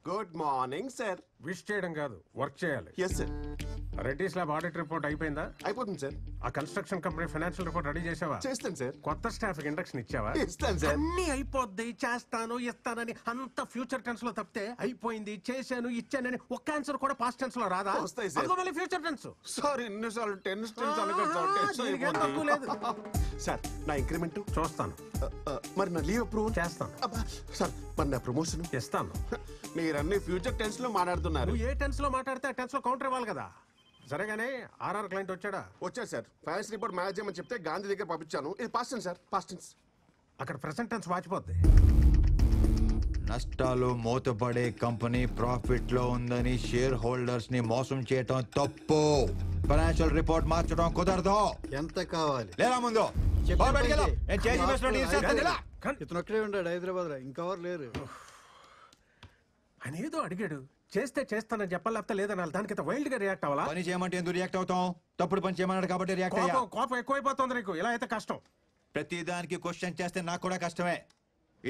Good morning sir. Wish చేయడం కాదు, work చేయాలి. Yes sir. Reddy slab audit report అయిపోయిందా? అయిపోతుంది సార్. ఆ construction company financial report ready చేసావా? చేస్తాను సార్. కొత్త స్టాఫ్ ఇండక్షన్ ఇచ్చావా? ఇస్తాను సార్. అన్ని అయిపోద్ది, చేస్తాను ఇస్తానని అంత ఫ్యూచర్ టెన్స్ లో తప్పితే అయిపోయింది, చేశాను, ఇచ్చానని ఒక్క ఆన్సర్ కూడా పాస్ట్ టెన్స్ లో రాదా? వస్తాయి సార్. మళ్ళీ ఫ్యూచర్ టెన్స్. సార్ ఎన్నిసార్లు టెన్స్ సార్. నా ఇంక్రిమెంట్ చూస్తాను. మరి నా లీవ్ అప్రూవల్ చేస్తాను. సార్ మరి నా ప్రమోషన్ ఇస్తాను. మీరన్నీ ఫ్యూచర్ టెన్స్ లో మాట్లాడుతున్నారు. నువ్వు ఏ టెన్స్ లో మాట్లాడితే ఆ టెన్స్ లో కౌంటర్ ఇవ్వాలి కదా. సరేగానే ఆర్ఆర్ క్లయింట్ వచ్చాడా? వచ్చారు సార్. ఫైనాన్స్ రిపోర్ట్ మేనేజ్ చేయమని చెప్తే గాంధీ దగ్గర పంపించాను. ఇది past tense sir, past tense. అక్కడ ప్రెసెంట్ టెన్స్ వాచిపోద్ది. నష్టాలు మూతపడే కంపెనీ ప్రాఫిట్ లో ఉందని షేర్ హోల్డర్స్ ని మోసం చేయటం తప్పు. ఫైనాన్షియల్ రిపోర్ట్ మార్చడం కుదరదు. ఎంత కావాలి? లేదా ముందు ఇతను ఒక్కడే ఉన్నాడు హైదరాబాద్ లో, ఇంకెవరు లేరు. అని ఏదో అడిగాడు, చేస్తే చేస్తానని చెప్పాలి, లేకపోతే లేదనాలి. దానికి వైల్డ్ గా రియాక్ట్ అవ్వాలా? పని చేయమంటే ఎందుకు రియాక్ట్ అవుతాం? తప్పుడు పని చేయమన్నాడు కాబట్టి రియాక్ట్ అయ్యా. కోపం ఎక్కువైపోతుంది నీకు. ఇలా అయితే కష్టం. ప్రతి దానికి క్వశ్చన్ చేస్తే నాకు కూడా కష్టమే.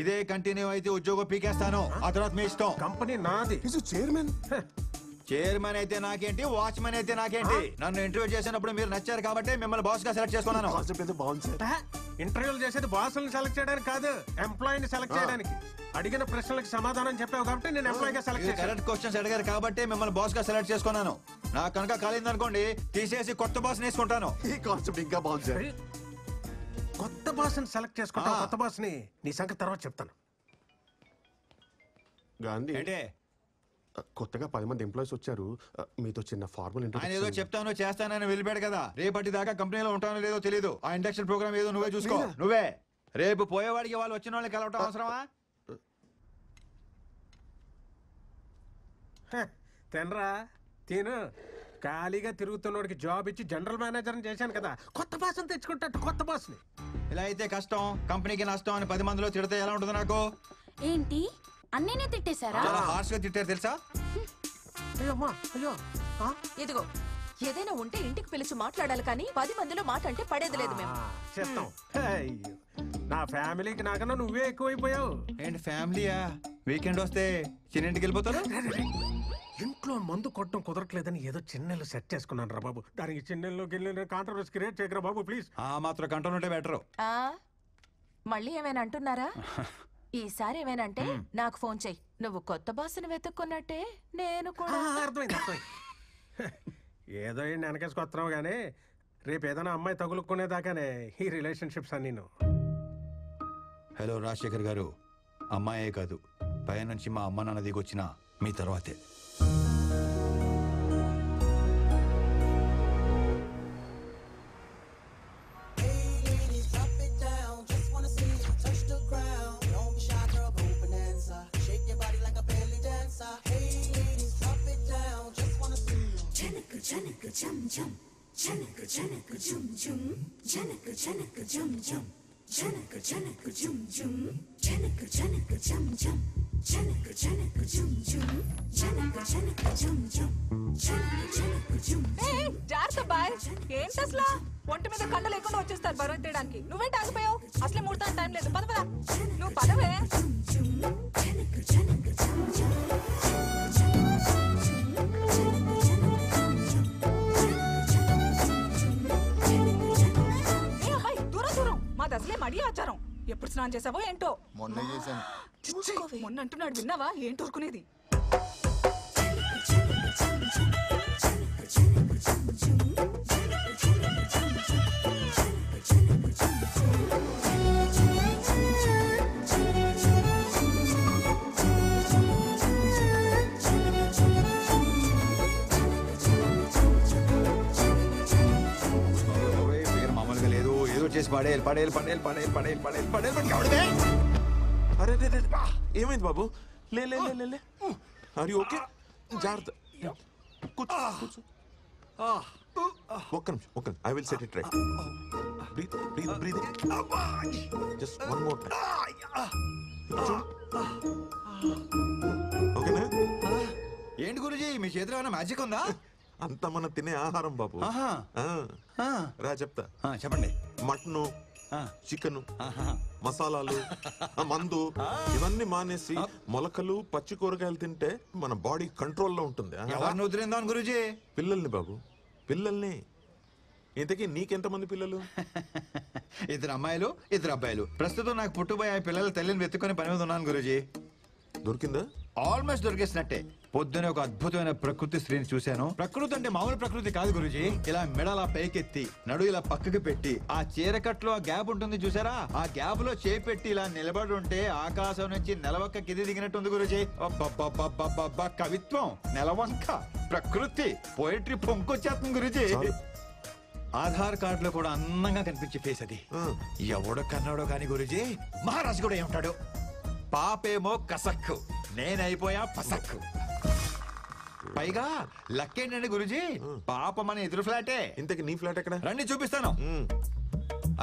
ఇదే కంటిన్యూ అయితే ఉద్యోగం పీకేస్తాను. ఆ తర్వాత మీ ఇష్టం. కంపెనీ నాది. చైర్మన్. చైర్మన్ అయితే నాకేంటి, వాచ్మెన్ అయితే నాకేంటి? నన్ను ఇంటర్వ్యూ చేసినప్పుడు మీరు నచ్చారు కాబట్టి మిమ్మల్ని బాస్ గా సెలెక్ట్ చేసుకున్నాను. బాగుంది సార్. ఇంటర్వ్యూలు చేసేది బాసులను సెలెక్ట్ చేయడానికి కాదు, ఎంప్లాయీని సెలెక్ట్ చేయడానికి. అడిగిన ప్రశ్నలకు సమాధానం చెప్పావు కాబట్టి నేను ఎంప్లాయీ గా సెలెక్ట్ చేశాను. కరెక్ట్ క్వశ్చన్స్ అడిగారు కాబట్టి మిమ్మల్ని బాస్ గా సెలెక్ట్ చేసుకున్నాను. నాకు కనుక కాలేదు అనుకోండి, తీసేసి కొత్త బాస్ వేసుకుంటాను. ఈ కాన్సెప్ట్ ఇంకా బాగుంది సార్. కొత్త బాస్ ని సెలెక్ట్ చేసుకుంటావు. కొత్త బాస్ ని నీ సంగతి తర్వాత చెప్తాను. గాంధీ అంటే కొత్తగా 10 మంది ఎంప్లాయీస్ వచ్చారు. మీతో చిన్న ఫార్మల్ ఆయన ఏదో చెప్తాను చేస్తానని వెళ్ళిపోయాడు కదా. రేపటి దాకా కంపెనీలో ఉంటానో లేదో తెలియదు. ఆ ఇండక్షన్ ప్రోగ్రామ్ ఏదో నువ్వే చూసుకో. నువ్వే రేపు పోయేవాడికి వాళ్ళు వచ్చిన వాళ్ళని కలవటం అవసరమా? తినరా, తిను. ఖాళీగా తిరుగుతున్నోడికి జాబ్ ఇచ్చి జనరల్ మేనేజర్ చేశాను కదా. కొత్త బాస్ అని తెచ్చుకుంటా. కొత్త బాస్ ని. ఇలా అయితే కష్టం, కంపెనీకి నష్టం అని 10 మందిలో తిడితే ఎలా ఉంటుంది నాకు? ఏంటి అన్నీనే తిట్టేశారా? చాలా హార్ష్ గా తిట్టారు తెలుసా? అయ్యమ్మా, అయ్యో. ఇదిగో ఏదైనా ఉంటే ఇంటికి పిలిచి మాట్లాడాలి కానీ 10 మందిలో మాట అంటే పడేది లేదు. మేము చెప్తాం. అయ్యో, నా ఫ్యామిలీకి నాకన్నా నువ్వే ఎక్కువైపోయావు. ఏంటి ఫ్యామిలీయా? వీకెండ్ వస్తే చిన్నింటికి వెళ్ళిపోతారు. ఇంట్లో మందు కొట్టడం కుదరట్లేదని ఏదో చిన్నెళ్ళు సెట్ చేసుకున్నాను రా బాబు. దానికి చిన్నెల్లో గిన్నెలు కాంట్రవర్సీ క్రియేట్ చేయకరా బాబు ప్లీజ్. ఆ మాత్రం కంట్రోల్ ఉంటే బెటర్. మళ్ళీ ఏమైనా అంటున్నారా? ఈసారి ఏమైనంటే నాకు ఫోన్ చెయ్యి. నువ్వు కొత్త బాస్ని వెతుక్కున్నట్టే నేను కూడా. అర్థమైంది, అర్థమైంది. ఏదో వెనకేసుకొస్తున్నావు గానీ రేపు ఏదైనా అమ్మాయి తగులుకునేదాకానే ఈ రిలేషన్షిప్స్ అన్నీ. హలో రాజశేఖర్ గారు, అమ్మాయే కాదు పై నుంచి మా అమ్మ నాన్న దిగొచ్చిన మీ తర్వాతే. Janaka jum jum, janaka janaka jum jum, janaka janaka jum jum, janaka janaka jum jum, janaka janaka jum jum, janaka janaka jum jum, janaka janaka jum jum, janaka janaka jum jum. జాగ్రత్త bye. ఏంటి అసలు ఒంటి మీద కండ లేకుండా వచ్చేస్తారు బరువు తీయడానికి. నువ్వేంటి ఆగిపోయావు? అసలే ముడతాను టైం లేదు. పద పద, నువ్వు పదవే. Janaka janaka jum jum. అసలే మడి ఆచారం. ఎప్పుడు స్నానం చేసావో ఏంటో. మొన్న చేశాను. మొన్న అంటున్నాడు, విన్నావా? ఏంటి ఊరుకునేది? చేసి పడేయాలి పడేయాలి పడేయాలి పడేయాలి పడేయాలి పడేయాలి పడేయాలి. అరే ఏమైంది బాబు? లే లే లే లే. Are you okay? జాగ్రత్త. కూర్చో కూర్చో. ఒక్క నిమిషం, ఒక్క నిమిషం. I will set it right. Breathe breathe breathe. Just one more time. ఓకేనా? ఏంటి గురుజీ మీ చేతిలో ఏమైనా మ్యాజిక్ ఉందా? అంతా మనం తినే ఆహారం బాబు. రా చెప్తా. చెప్పండి. మటను, చికెన్, మసాలాలు ఆ మందు ఇవన్నీ మానేసి మొలకలు పచ్చి కూరగాయలు తింటే మన బాడీ కంట్రోల్లో ఉంటుంది. ఎవరిని వదిలిందాం గురుజీ? పిల్లల్ని బాబు, పిల్లల్ని. ఇంతకీ నీకెంతమంది పిల్లలు? 2 అమ్మాయిలు 2 అబ్బాయిలు. ప్రస్తుతం నాకు పుట్టుబోయే పిల్లల తల్లిని వెతుక్కుని పని మీద ఉన్నాను గురుజీ. దొరికిందా? ఆల్మోస్ట్ దొరికేసినట్టే. పొద్దునే ఒక అద్భుతమైన ప్రకృతి స్త్రీని చూశాను. ప్రకృతి అంటే మామూలు ప్రకృతి కాదు గురుజీ. ఇలా మెడలా పైకెత్తి నడు ఇలా పక్కకి పెట్టి ఆ చీరకట్లో ఆ గ్యాప్ ఉంటుంది చూసారా, ఆ గ్యాప్ లో చేపెట్టి ఇలా నిలబడి ఉంటే ఆకాశం నుంచి నెలవంక కింది దిగినట్టుంది గురుజీ. కవిత్వం, నెలవంక, ప్రకృతి, పోయిటరీ పొంకొచ్చేస్తుంది గురుజీ. ఆధార్ కార్డు లో కూడా అందంగా కనిపించే ఫేస్ అది. ఎవడో కన్నాడో కాని గురుజీ, మహారాజు కూడా ఏమంటాడు, పాపేమో కసక్కు, నేనైపోయా పసక్కు. పైగా లక్కేంటండి గురుజీ, పాప మన ఎదురు ఫ్లాటే. ఇంతకీ నీ ఫ్లాట్ ఎక్కడ? రండి చూపిస్తాను.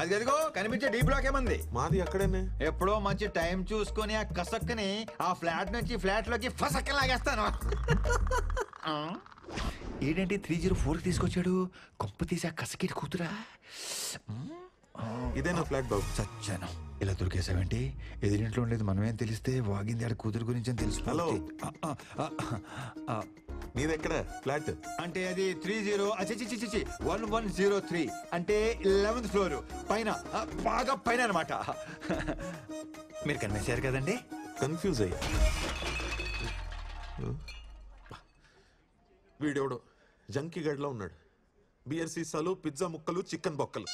అది అదిగో కనిపించే డీ బ్లాక్ ఏమంది. మాది అక్కడేనే. ఎప్పుడో మంచి టైం చూసుకొని ఆ కసక్కుని ఆ ఫ్లాట్ నుంచి ఫ్లాట్ లోకి ఫసక్క లాగేస్తాను. ఏంటంటే 304 తీసుకొచ్చాడు. కొంప తీసి ఆ కసకిటి కూతురా. ఇదే నా ఫ్లాట్ బాబు. చచ్చాను. ఇలా దొరికేసావేంటి? ఎదురింట్లో ఉండేది మనమేం తెలిస్తే వాగింది ఆడ కూతురు గురించి అని తెలుసు. హలో, నీదెక్కడ ఫ్లాట్? అంటే అది 1103 అంటే 11th ఫ్లోర్ పైన, బాగా పైన అనమాట. మీరు కనిపించారు కదండి. కన్ఫ్యూజ్ అయ్యా. వీడెవడో జంకీ గడ్లో ఉన్నాడు. బియర్ సీసాలు, పిజ్జా ముక్కలు, చికెన్ బొక్కలు.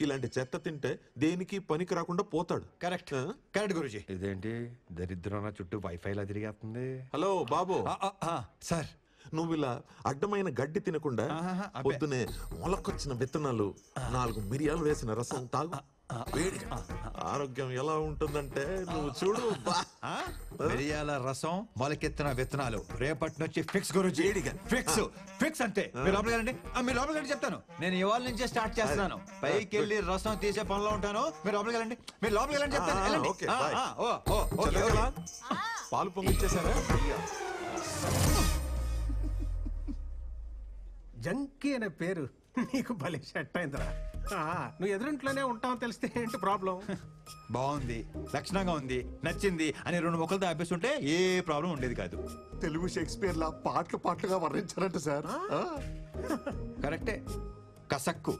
ఇలాంటి చెత్త తింటే దేనికి పనికి రాకుండా పోతాడు. Correct correct Guruji. ఇదేంటి దరిద్రం చుట్టూ వైఫై లా తిరిగేస్తుంది. హలో బాబు. సార్, నువ్వు ఇలా అడ్డమైన గడ్డి తినకుండా పొద్దునే మొలకొచ్చిన విత్తనాలు, 4 మిరియాలు వేసిన రసం తాగు. వేడిగా ఆరోగ్యం ఎలా ఉంటుందంటే నువ్వు చూడు. మిరియాల రసం, మొలకెత్తిన విత్తనాలు రేపటి నుంచి ఫిక్స్ గురుజీ. ఫిక్స్ ఫిక్స్ అంతే. మీరు లోపలికి రండి. మీరు లోపలికి రండి చెప్తాను. నేను ఇవాళ నుంచే స్టార్ట్ చేస్తున్నాను. పైకి వెళ్ళి రసం తీసే పనిలో ఉంటాను. మీరు లోపలికి రండి. మీరు లోపలికి రండి చెప్తాను. ఓకే, పాలు పొంగిచ్చేసారా? జంకీ అనే పేరు నీకు భలే సెట్ అయిందిరా. నువ్వు ఎదురింట్లోనే ఉంటావు తెలిస్తే ఏంటి ప్రాబ్లం? బాగుంది, లక్షణంగా ఉంది, నచ్చింది అని 2 మొక్కలతో ఆపేస్తుంటే ఏ ప్రాబ్లం ఉండేది కాదు. తెలుగు షేక్స్పియర్ లా పాటలుగా వర్ణించారంట సార్. కరెక్టే. కసక్కు,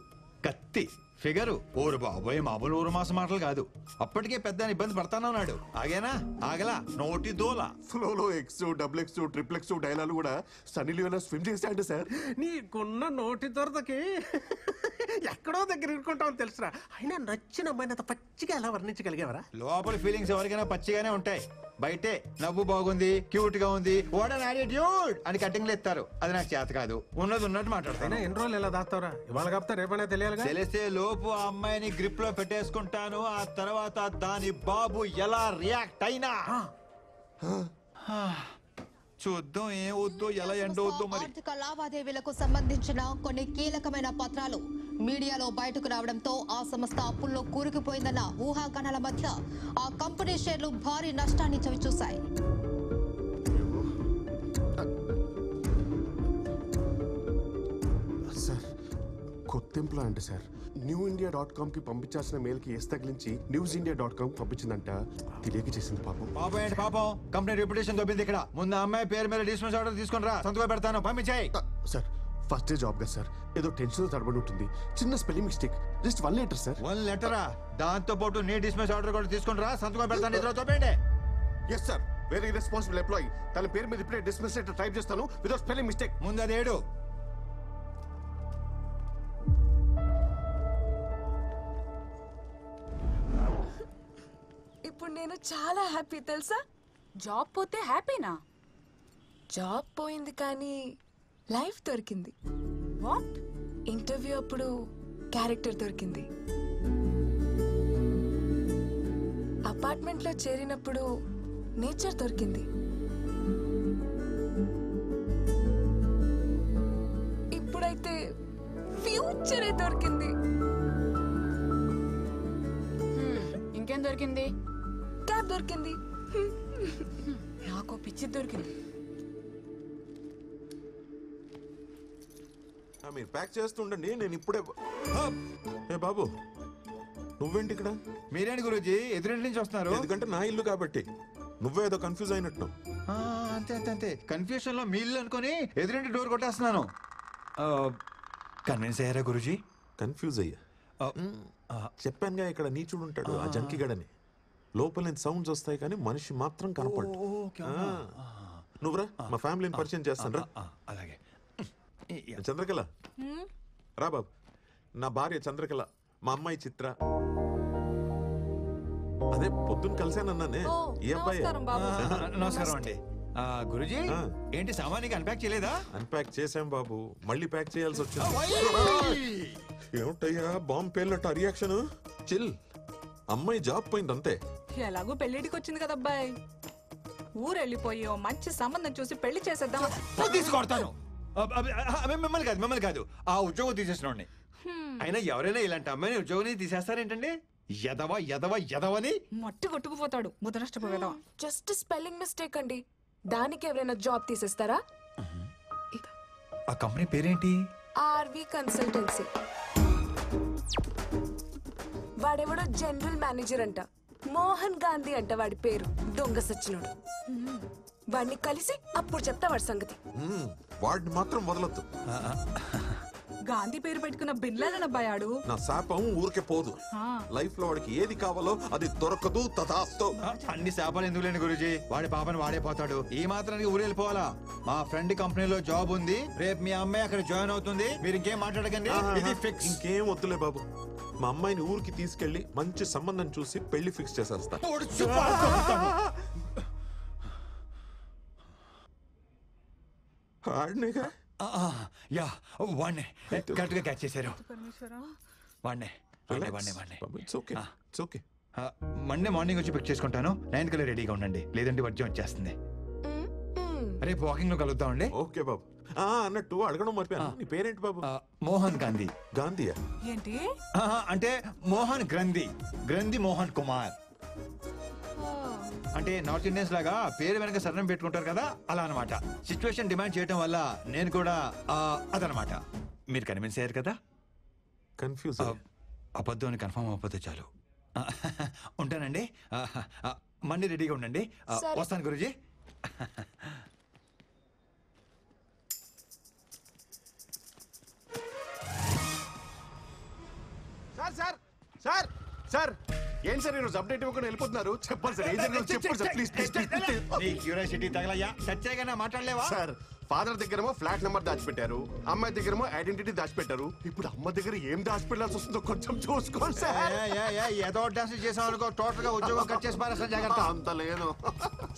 కత్తి, ఫిగరు, ఊరు బాబోయ్ మామూలు ఊరు మాస మాటలు కాదు. అప్పటికే పెద్ద ఇబ్బంది పడతానన్నాడు. ఆగేనా? ఆగలా, నోటి దోల. ఫ్లోలో X, XX, XXX డైలాగ్ కూడా సన్నీ లియోనా స్విమ్ చేశాడు సార్. నీకున్న నోటి దొరదకి ఎక్కడో దగ్గర ఇరుకుంటామని తెలుసురా. అయినా నచ్చిన అమ్మాయిని అంత పచ్చిగా ఎలా వర్ణించగలిగేవరా? లోపల ఫీలింగ్స్ ఎవరికైనా పచ్చిగానే ఉంటాయి. బయటే నవ్వు బాగుంది, క్యూట్ గా ఉంది, వాట్ అన్ యాటిట్యూడ్ అని కట్టింగ్లు ఎత్తారు. అది నాకు చేత కాదు. ఉన్నది ఉన్నట్టు మాట్లాడతాను. ఎన్ని రోజులు ఎలా దాస్తావరా? ఇవాళ కాపుతా రేపైనా తెలియాలి. తెలిసే లోపు ఆ అమ్మాయిని గ్రిప్ లో పెట్టేసుకుంటాను. ఆ తర్వాత దాని బాబు ఎలా రియాక్ట్ అయినా చూద్దాం. ఏం వద్దు, ఎలా ఎండవద్దు. మరి ఆర్థిక లావాదేవీలకు సంబంధించిన కొన్ని కీలకమైన పత్రాలు మీడియాలో బయటకు రావడంతో ఆ సంస్థ అప్పుల్లో కూరుకుపోయిందన్న ఊహాగానాల మధ్య ఆ కంపెనీ షేర్లు భారీ నష్టాన్ని చవిచూశాయి. సార్, కొత్త ఎంప్లాయ్ అంటే సార్ newindia.com కి పంపించాల్సిన మెయిల్ కి ఎస్ తగిలించి newsindia.com పంపించిందంట. తెలియక చేసింది పాపం. పాపం ఏంటి పాపం? కంపెనీ రెప్యుటేషన్ దొబ్బింది ఇక్కడ. ముందు అమ్మాయి పేరు మీద డిస్మిస్ ఆర్డర్ తీసుకుని రా, సంతకం పెడతాను. పంపించాయి. సార్, ఫస్ట్ డే జాబ్ కదా సార్, ఏదో టెన్షన్ తడబడి ఉంటుంది. చిన్న spelling mistake, just 1 letter sir. 1 లెటరా? దాంతో పాటు నీ డిస్మిస్ ఆర్డర్ కూడా తీసుకుని రా, సంతకం పెడతాను. ఇద్దరు తోపండి. Yes sir, very responsible employee. తన పేరు మీద ఇప్పుడే డిస్మిస్ లెటర్ టైప్ చేస్తాను వితౌట్ స్పెల్లింగ్ మిస్టేక్. ముందు అది ఏడు. ఇప్పుడు నేను చాలా హ్యాపీ తెలుసా. జాబ్ పోతే హ్యాపీనా? జాబ్ పోయింది కానీ లైఫ్ దొరికింది. వాట్? ఇంటర్వ్యూ అప్పుడు క్యారెక్టర్ దొరికింది. అపార్ట్మెంట్ లో చేరినప్పుడు నేచర్ దొరికింది. ఇప్పుడైతే ఫ్యూచరే దొరికింది. ఇంకేం దొరికింది? క్యాబ్ దొరికింది. నాకు పిచ్చి దొరికింది. మీరు ప్యాక్ చేస్తుండండి, నేను ఇప్పుడే. ఏ బాబు, నువ్వేంటి ఇక్కడ? మీరేంటి గురూజీ ఎదురింటి నుంచి వస్తున్నారు? ఎందుకంటే నా ఇల్లు కాబట్టి. నువ్వేదో కన్ఫ్యూజ్ అయినట్టు. అంతే అంతే అంతే కన్ఫ్యూషన్ లో మీ ఇల్లు అనుకుని ఎదురింటి డోర్ కొట్టేస్తున్నాను. కన్విన్స్ అయ్యారా గురూజీ? కన్ఫ్యూజ్ అయ్యా. చెప్పానుగా ఇక్కడ నీచుడు ఉంటాడు, ఆ జంకిగడని. లోపల నుంచి సౌండ్స్ వస్తాయి కానీ మనిషి మాత్రం కనపడు. నువ్వురా, మా ఫ్యామిలీని పరిచయం చేస్తాను రా. అలాగే. చంద్రకళ రా బాబు. నా భార్య చంద్రకళ, మా అమ్మాయి చిత్ర. అదే పొద్దున్న కలిసానన్నానే, ఈ అబ్బాయి. నమస్కారం అండి. గురూజీ ఏంటి సామాన్యంగా అన్పాక్ చేయలేదా? అన్పాక్ చేసాం బాబు, మళ్ళీ ప్యాక్ చేయాల్సి వచ్చింది. ఏమిటయ్యా బాంబు పేలినట్టు రియాక్షన్? చిల్, అమ్మాయి జాబ్ పోయింది అంతే. ఎలాగో పెళ్లిడికి వచ్చింది కదా అబ్బాయి, ఊరెళ్ళిపోయి ఓ మంచి సంబంధం చూసి పెళ్లి చేసేద్దాం. తీసుకొడతాను. మిమ్మల్ని కాదు ఆ ఉద్యోగం తీసేసినోడిని. అయినా ఎవరైనా ఇలాంటి అమ్మాయిని ఉద్యోగం తీసేస్తారేంటండి? ఎదవని మట్టి కొట్టుకుపోతాడు ముదనష్టపు విధవ. జస్ట్ స్పెల్లింగ్ మిస్టేక్ అండి, దానికి ఎవరైనా జాబ్ తీసేస్తారా? ఆ కంపెనీ పేరేంటి? RV consultancy. వాడెవడో జనరల్ మేనేజర్ అంట, మోహన్ గాంధీ అంట వాడి పేరు. దొంగ సచ్చినోడు. వాడిని కలిసి అప్పుడు చెప్తా వాడి సంగతి. వాడిని మాత్రం వదలొద్దు. గాంధీ పేరు పెట్టుకున్న బిన్లాదన్ అబ్బాయాడు. నా శాపం ఊరికే పోదు. లైఫ్ లో వాడికి ఏది కావాలో అది దొరకదు. తదాస్తు. అన్ని శాపాలు ఎందుకు లేని గురూజీ, వాడి పాపని వాడే పోతాడు. ఈ మాత్రానికి ఊరు వెళ్ళిపోవాలా? మా ఫ్రెండ్ కంపెనీలో జాబ్ ఉంది, రేపు మీ అమ్మాయి అక్కడ జాయిన్ అవుతుంది. మీరు ఇంకేం మాట్లాడకండి, ఇది ఫిక్స్. ఇంకేం వద్దులే బాబు, మా అమ్మాయిని ఊరికి తీసుకెళ్లి మంచి సంబంధం చూసి పెళ్లి ఫిక్స్ చేసేస్తా. యా వాణ్ణే కరెక్ట్ గా క్యాచ్ చేశారు. వాణ్ణే మండే మార్నింగ్ వచ్చి పిక్ చేసుకుంటాను. 9 కల్లా రెడీగా ఉండండి, లేదంటే వర్జం వచ్చేస్తుంది. రేపు వాకింగ్ లో కలుద్దామండి. ఓకే బాబు. అన్నట్టు అడగడం మర్చిపోయాను, నీ పేరేంటి బాబు? మోహన్ గాంధీ. గాంధీయా? ఏంటి అంటే మోహన్ గ్రంథి మోహన్ కుమార్. అంటే నార్త్ ఇండియన్స్ లాగా పేరు వెనక సరణం పెట్టుకుంటారు కదా, అలా అనమాట. సిచ్యువేషన్ డిమాండ్ చేయడం వల్ల నేను కూడా అదనమాట. మీరు కన్విన్స్ అయ్యారు కదా? కన్ఫ్యూజ్. అబద్ధం అని కన్ఫర్మ్ అవ్వకపోతే చాలు. ఉంటానండి, మండి రెడీగా ఉండండి. వస్తాను గురూజీ. సార్ సార్ సార్ ఏంటి సార్ ఈరోజు అప్డేట్ ఇవ్వకుండా వెళ్ళిపోతున్నారు? చెప్పండి సార్, ఏం జరిగిందో చెప్పండి సార్, ప్లీజ్ ప్లీజ్ ప్లీజ్. నీ క్యూరియాసిటీ తగలయ్యా, సత్యాగా మాట్లాడలేవా? సార్, ఫాదర్ దగ్గరేమో ఫ్లాట్ నెంబర్ దాచిపెట్టారు, అమ్మాయి దగ్గరేమో ఐడెంటిటీ దాచిపెట్టారు. ఇప్పుడు అమ్మ దగ్గర ఏం దాచిపెట్టాల్సి వస్తుందో కొంచెం చూసుకోండి సార్. ఏదో డాన్స్ చేసాం అనుకో, టోటల్ గా ఉద్యోగం కట్ చేసి పారేస్తా, జాగ్రత్త. అంత లేదు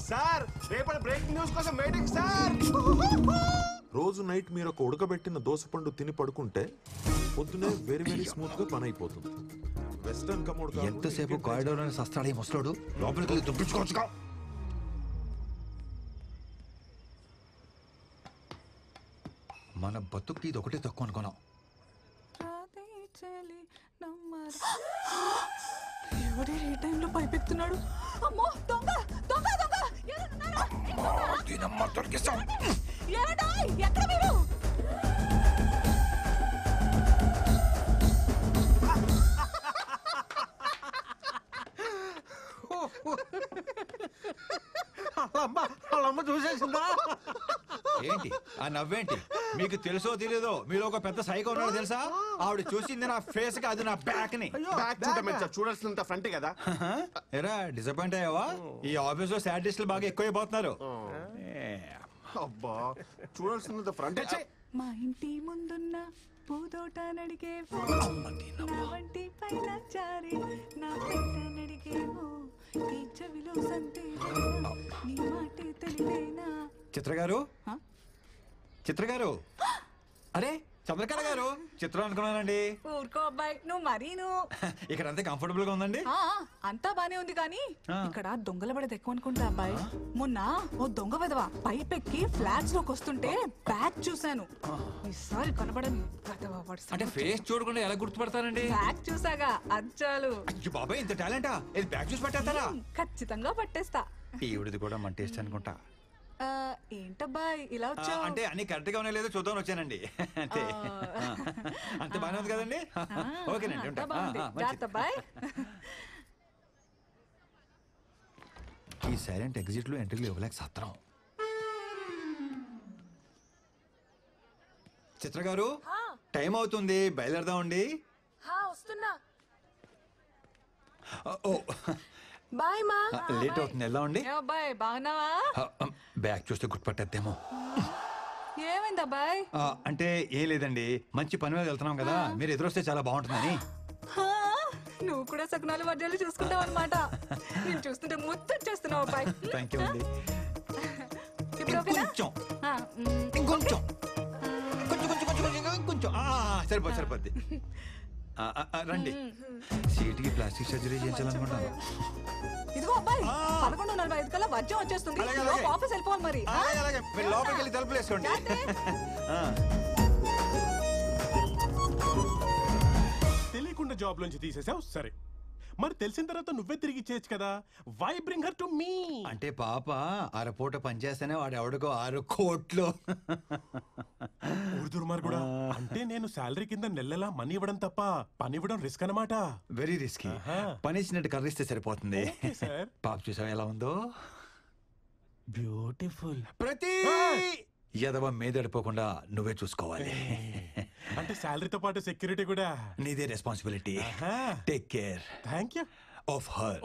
సార్. రేపటి బ్రేకింగ్ న్యూస్ కోసం వెయిటింగ్ సార్. రోజు నైట్ మీరు ఒక ఉడకబెట్టిన దోసపండు తిని పడుకుంటే పొద్దునే వెరీ వెరీ స్మూత్ గా పని అయిపోతుంది. వెస్టర్న్ కమోడ్ ఎంతసేపు కారిడోర్ అని సస్తాడు ఈ ముసలోడు, లోపలికి వెళ్ళి దుబ్బించుకోవచ్చుగా. మన బతుక్కి ఇది ఒకటే తక్కువ అనుకున్నాం. ఎవడే ఏ టైంలో పైపెత్తున్నాడు? అమ్మో దొంగ దొంగ దొంగ! ఎక్కడ మీరు? వాళ్ళమ్మ చూసేసిందా? ఏంటి ఆ నవ్వేంటి? మీకు తెలుసో తెలియదో మీలో ఒక పెద్ద సైకో ఉన్నాడు తెలుసా? ఆవిడ చూసింది నా ఫేస్ కి, అది నా బ్యాక్ ని. బ్యాక్ చూడాల్సినంత ఫ్రంట్ కదా. ఎరా డిసప్పాయింట్ అయ్యావా? ఈ ఆఫీస్ లో సాడిస్టులు బాగా ఎక్కువైపోతున్నారు. అబ్బా, చూడాల్సినంత ఫ్రంట్. మా ఇంటి ముందున్న పూదోట నడిగే వంటి పైన చారి నా పెట్ట నడిగేమో ఈ చెవిలో సంతే నీ మాటే తెలివేనా. చిత్ర గారు అరే చంద్రకళ గారు, చిత్రం అనుకున్నానండి. ఊరుకో అబ్బాయి, నువ్వు మరీను. ఇక్కడ అంతే కంఫర్టబుల్ గా ఉందండి? అంతా బానే ఉంది కానీ ఇక్కడ దొంగల పడేది ఎక్కువ అనుకుంటా అబ్బాయి. మొన్న ఓ దొంగ విధవ పైపెక్కి ఫ్లాట్స్ లోకి వస్తుంటే బ్యాగ్ చూశాను. ఈసారి కనబడని అంటే ఫేస్ చూడకుండా ఎలా గుర్తుపడతానండి? బ్యాగ్ చూసాగా అచ్చాలు. అయ్యో బాబాయ్, ఇంత టాలెంటా? బ్యాగ్ చూసి పట్టేస్తారా? ఖచ్చితంగా పట్టేస్తా. ఈవిడిది కూడా మన టేస్ట్ అనుకుంటా. ఏం ఏంటబ్బాయ్ ఇలా వచ్చావు? అంటే అన్ని కరెక్ట్ గా ఉన్నాయో లేదో చూద్దామని వచ్చానండి. అంతే. అంత బాగానే ఉంది కదండి? ఓకేనండి, ఉంటా. ఈ సైలెంట్ ఎగ్జిట్ లో ఎంట్రీలు ఇవ్వలేక సత్రం. చిత్ర గారు, టైం అవుతుంది, బయలుదేరదామండి. వస్తున్నా. ఓ, బాయ్ మా. లేట్ అవుతుంది, వెళ్దామండి. అబ్బాయి బాగున్నావా? బ్యాగ్ చూస్తే గుర్తుపట్టేద్దేమో. ఏమైంది అబ్బాయి? అంటే ఏం లేదండి, మంచి పని మీద వెళ్తున్నాం కదా, మీరు ఎదురొస్తే చాలా బాగుంటుందని. నువ్వు కూడా సకునాలు వడ్డాలు చూసుకుంటావు అనమాట. నేను చూస్తుంటే ముద్ద చేస్తున్నావు అబ్బాయి. థ్యాంక్ యూ అండి. ఇంకొంచెం ఇంకొంచెం కొంచెం సరిపోద్ది. రండి, సీట్కి ప్లాస్టిక్ సర్జరీ చేయించాలనుకుంటాను. ఇదిగో అబ్బాయి, 11:45 కల్లా వజ్రం వచ్చేస్తుంది. ఆఫీస్ వెళ్ళిపోవాలి మరి. మీరు లోపలికి వెళ్ళి తలుపులు వేసుకోండి. తెలియకుండా జాబ్ లోంచి తీసేసావు సరే, మరి తెలిసిన తర్వాత నువ్వే తిరిగి ఇచ్చేయచ్చు కదా. Why bring her to me? అంటే పాప అరపూట పనిచేస్తేనే వాడు ఎవడికో 6 కోట్లు. దుర్మార్గుడా, అంటే నేను శాలరీ కింద నెలలా మనీ ఇవ్వడం తప్ప పని ఇవ్వడం రిస్క్ అన్నమాట. Very risky. పని ఇచ్చినట్టు కర్రిస్తే సరిపోతుంది. పాప చూసావు ఎలా ఉందో? బ్యూటిఫుల్. ప్రతి యదవ మీదడిపోకుండా నువ్వే చూసుకోవాలి. అంటే శాలరీతో పాటు సెక్యూరిటీ కూడా నీదే responsibility. Take care. Thank you of her.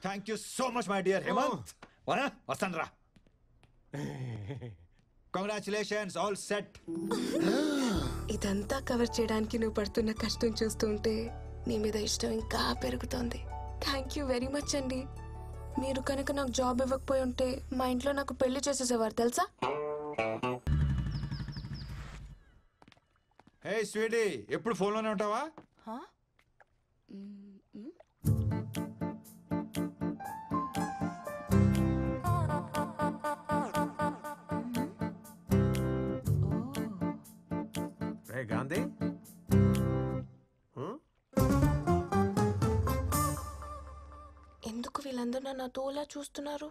Thank you so much my dear Hemanth. వస్తాను రా. Congratulations, all set. ఇదంతా కవర్ చేయడానికి నువ్వు పడుతున్న కష్టం చూస్తుంటే నీ మీద ఇష్టం ఇంకా పెరుగుతోంది. థ్యాంక్ యూ వెరీ మచ్ అండి. మీరు కనుక నాకు జాబ్ ఇవ్వకపోయి ఉంటే మా ఇంట్లో నాకు పెళ్లి చేసేసేవారు తెలుసా? హే స్వీటీ, ఎప్పుడు ఫోన్లోనే ఉంటావా? గాంధీ, ఎందుకు వీళ్ళందరూ నన్ను తోలా చూస్తున్నారు?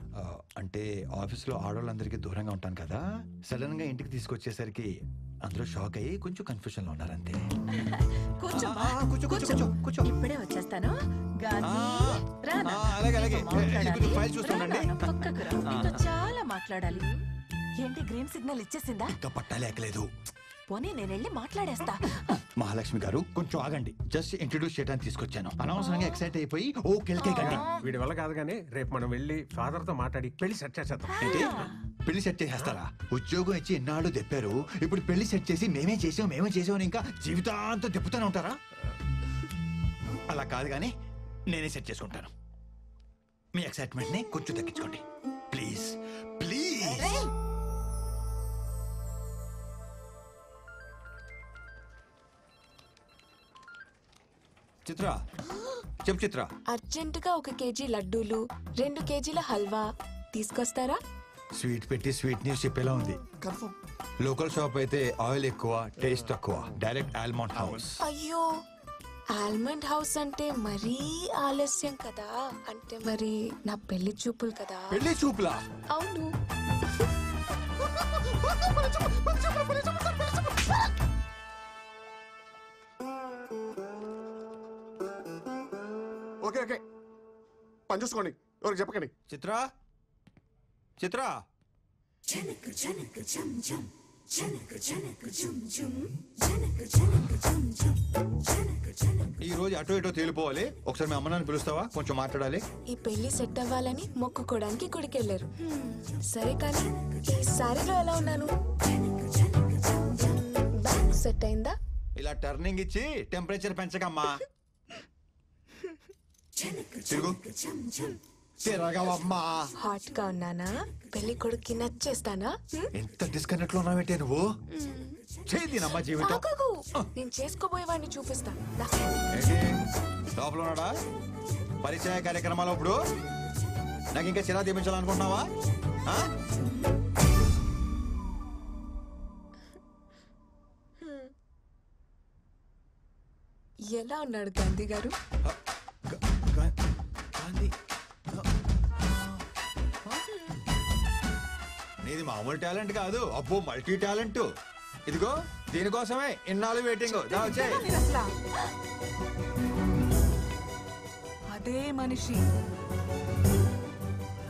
అంటే ఆఫీస్లో ఆడవాళ్ళందరికీ దూరంగా ఉంటాను కదా, సడన్ గా ఇంటికి తీసుకొచ్చేసరికి అందరూ షాక్ అయ్యి కొంచెం కన్ఫ్యూజన్ లో ఉన్నారంతే. ఇప్పుడే వచ్చేస్తాను. చాలా మాట్లాడాలి. ఏంటి గ్రీన్ సిగ్నల్ ఇచ్చేసిందా? ఇంకా పట్టాలేకలేదు. పోనీ నేను వెళ్ళి మాట్లాడేస్తా. మహాలక్ష్మి గారు కొంచెం ఆగండి, జస్ట్ ఇంట్రొడ్యూస్ చేయడానికి తీసుకొచ్చాను. అనవసరంగా ఎక్సైట్ అయిపోయి ఓ కెలికేకండి. వీడి వల్ల కాదు కానీ రేపు మనం వెళ్ళి ఫాదర్ తో మాట్లాడి పెళ్లి సెట్ చేసేద్దాం. పెళ్లి సెట్ చేసేస్తారా? ఉద్యోగం ఇచ్చి ఎన్నాళ్ళు తెప్పారు, ఇప్పుడు పెళ్లి సెట్ చేసి మేమే చేసాం అని ఇంకా జీవితాంతం తెప్పుతూనే ఉంటారా? అలా కాదు కానీ నేనే సెట్ చేసుకుంటాను. మీ ఎక్సైట్మెంట్ ని కొంచెం తగ్గించుకోండి ప్లీజ్. ప్లీజ్. చిత్ర, చెప్పు చిత్ర. అర్జెంటుగా 1 కేజీ లడ్డూలు, 2 కేజీల హల్వా తీసుకొస్తారా? స్వీట్ పెట్టి స్వీట్ న్యూస్ చెప్పేలా ఉంది. లోకల్ షాప్ అయితే ఆయిల్ ఎక్కువ, టేస్ట్ తక్కువ. Direct almond house. అయ్యో, ఆల్మండ్ హౌస్ అంటే మరీ ఆలస్యం కదా. అంటే మరి నా పెళ్లి చూపులు కదా. పెళ్లి చూపులా? అవును. ఓకే ఓకే, పని చూసుకోండి, ఎవరికి చెప్పకండి. చిత్ర, చిత్ర. ఈ రోజు అటో ఇటో తేలిపోవాలి. ఒకసారి మీ అమ్మ నాన్న పిలుస్తావా? కొంచెం మాట్లాడాలి. ఈ పెళ్లి సెట్ అవ్వాలని మొక్కుకోవడానికి గుడికి వెళ్ళారు. సరే కానీ ఈ సారీలో ఎలా ఉన్నాను? బ్యాగ్ సెట్ అయిందా? ఇలా టర్నింగ్ ఇచ్చి టెంపరేచర్ పెంచకమ్మా. తిరుగు. తిరగవమ్మా. హాట్ గా ఉన్నానా? పెళ్లి కొడుక్కి నచ్చేస్తానా? ఎంత డిస్కనెక్ట్ లో ఉన్నావేంటే నువ్వు? చేదినమ్మా జీవితం. నేను చేసుకోబోయేవాడిని చూపిస్తా. లోపల ఉన్నాడా? పరిచయ కార్యక్రమాలు ఇప్పుడు నాకు ఇంకా చిరా తీపించాలనుకుంటున్నావా? ఎలా ఉన్నాడు గాంధీ గారు? ఇది మామూలు టాలెంట్ కాదు, అబ్బో మల్టీ టాలెంట్. ఇదిగో దీనికోసమే ఇన్నాళ్ళు వెయిటింగ్. మీరు అసలా అదే మనిషి,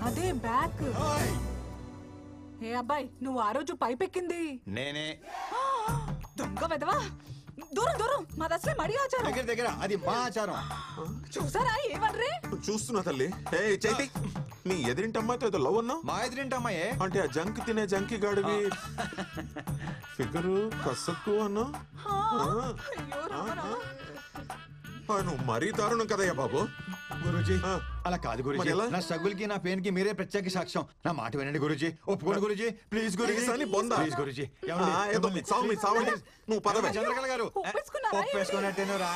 అదే బ్యాగ్. ఏ అబ్బాయి, నువ్వు ఆ రోజు పైపెక్కింది నేనే. దొంగ వెదవా, దూరం దూరం, మాది అసలే మడి ఆచారం. దగ్గర దగ్గర, అది మా ఆచారం. చూసారా ఏమన్రే? చూస్తున్నా తల్లి. ఏ చైతి, నీ ఎదిరింటి అమ్మాయితో ఏదో లవ్ అన్నావు. మా ఎదురింటి అమ్మాయే అంటే ఆ జంక్ తినే జంకి గాడివి ఫిగరు కసక్కు అన్నా. నువ్వు మరీ దారుణం కదయ్యా బాబు. గురూజీ అలా కాదు గురూజీ, నా స్ట్రగుల్ కి నా పెయిన్ కి మీరే ప్రత్యేక సాక్ష్యం. నా మాట వినండి గురూజీ, ఒప్పుకోండి గురూజీ, ప్లీజ్ గురూజీ, ప్లీజ్ గురూజీ. నువ్వు పదవి. చంద్రకళ గారు ఒప్పేసుకున్నట్టేను రా.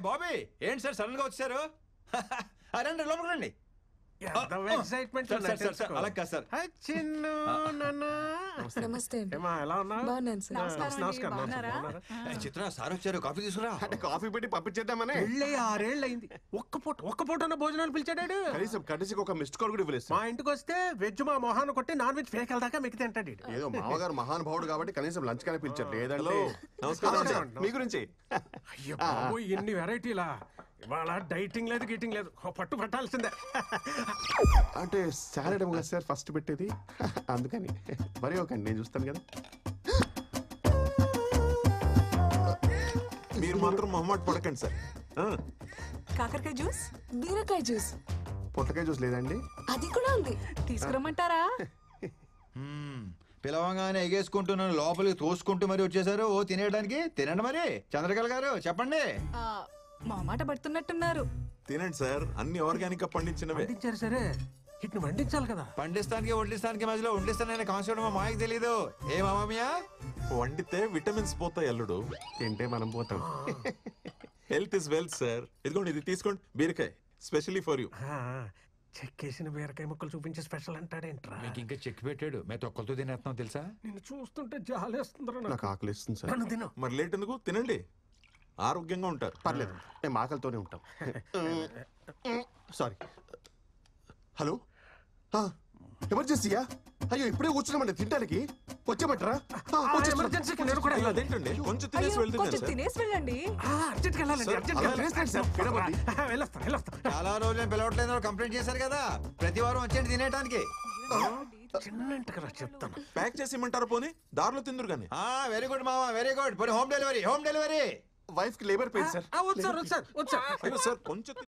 బాబీ ఏంటి సార్ సడన్ గా వచ్చారు? రండి లోపలికి రండి. ఎక్సైట్మెంట్ అలా కాదు సార్. చిన్ను నమస్తే. ఎలా ఉన్నావు? బాగున్నాను సార్. నమస్కారం. చిత్ర సార్ వచ్చారు, కాఫీ తీసుకురా. అంటే కాఫీ పెట్టి పంపించేద్దామని. పెళ్ళి 6 ఏళ్ళు అయింది, ఒక్క పూట భోజనాలు పిలిచాడాడు. కనీసం కనీసం ఒక మిస్డ్ కాల్ కూడా ఇవ్వలేదు. మా ఇంటికి వస్తే వెజ్ మా మొహాన్ని కొట్టి నాన్ వెజ్ ఫేక్ వెళ్దాకా మిగతా అంటాడు. ఏదో మామగారు మహానుభావుడు కాబట్టి కనీసం లంచ్ కానీ పిలిచారు. లేదంటే నమస్కారం. మీ గురించి అయ్యో బాబు, ఎన్ని వెరైటీలా. ఇవాళ డైటింగ్ లేదు, గీటింగ్ లేదు, పట్టు పట్టాల్సిందే. అంటే సాలడ్ ఏమో కదా సార్ ఫస్ట్ పెట్టేది, అందుకని మరి ఒకండి, నేను చూస్తాను కదా. మీరు మాత్రం మొహమాట పడకండి సార్. కాకరకాయ జ్యూస్, బీరకాయ జ్యూస్, పొట్టకాయ జ్యూస్ లేదండి? అది కూడా ఉంది. తీసుకురమ్మంటారా? పిలవంగానే ఎగేసుకుంటున్నాను, లోపలికి తోసుకుంటూ మరి వచ్చేసారు. ఓ తినేయడానికి తినండి మరి. చంద్రకళ గారు చెప్పండి. మా మాట పడుతున్నట్టున్నారు. తినండి సార్, అన్ని ఆర్గానిక్ గా పండించినవే. పండించారు సరే, ఇట్ని వండించాలి కదా. పండిస్తానికి వడ్డిస్తానికి మధ్యలో వండిస్తానని కాన్సెప్ట్ మా మాయకి తెలీదు. ఏ మామయ్య? వండితే విటమిన్స్ పోతాయి అల్లుడు, తింటే మనం పోతాం. Health is wealth sir. ఇదిగోండి, ఇది తీసుకోండి, బీరకాయ స్పెషల్లీ ఫర్ యూ. చెక్కేసిన బీరకాయ ముక్కలు చూపించి స్పెషల్ అంటాడేంట్రా? మీకు ఇంకా చెక్ పెట్టాడు, మేము తొక్కలతో తినేస్తున్నాం తెలుసా. నిన్ను చూస్తుంటే జాలేస్తుందిరా నాకు. నాకు ఆకలి ఇస్తుంది సార్. నన్ను తిను. మరి లేట్ ఎందుకు, తినండి, ఆరోగ్యంగా ఉంటారు. పర్లేదు, మేము ఆకలితోనే ఉంటాం. సారీ. హలో, ఎమర్జెన్సీయా? అయ్యో ఇప్పుడే కూర్చున్నామండి తినడానికి, వచ్చేమంటారా? ఎమర్జెన్సీకి నేను కూడా వెళ్ళాలి. అదేంటండి, కొంచెం తినేసి వెళ్తుంది కొంచెం తినేసి వెళ్ళండి. అర్జెంట్కి వెళ్ళాలండి, అర్జెంట్కి వెళ్ళాలి. వెళ్ళొస్తాను. చాలా రోజులు నేను పిలవట్లేదు, కంప్లైంట్ చేశారు కదా. ప్రతి వారం వచ్చేయండి తినేయడానికి. చిన్నంటరా చెప్తాను. ప్యాక్ చేసి ఇమ్మంటారా? పోనీ దారిలో తిందురు కానీ. వెరీ గుడ్ మామా, వెరీ గుడ్. పోనీ home delivery, home delivery. Wife కి లేబర్ పెయిన్ సార్. వచ్చారు అయ్యో సార్, కొంచెం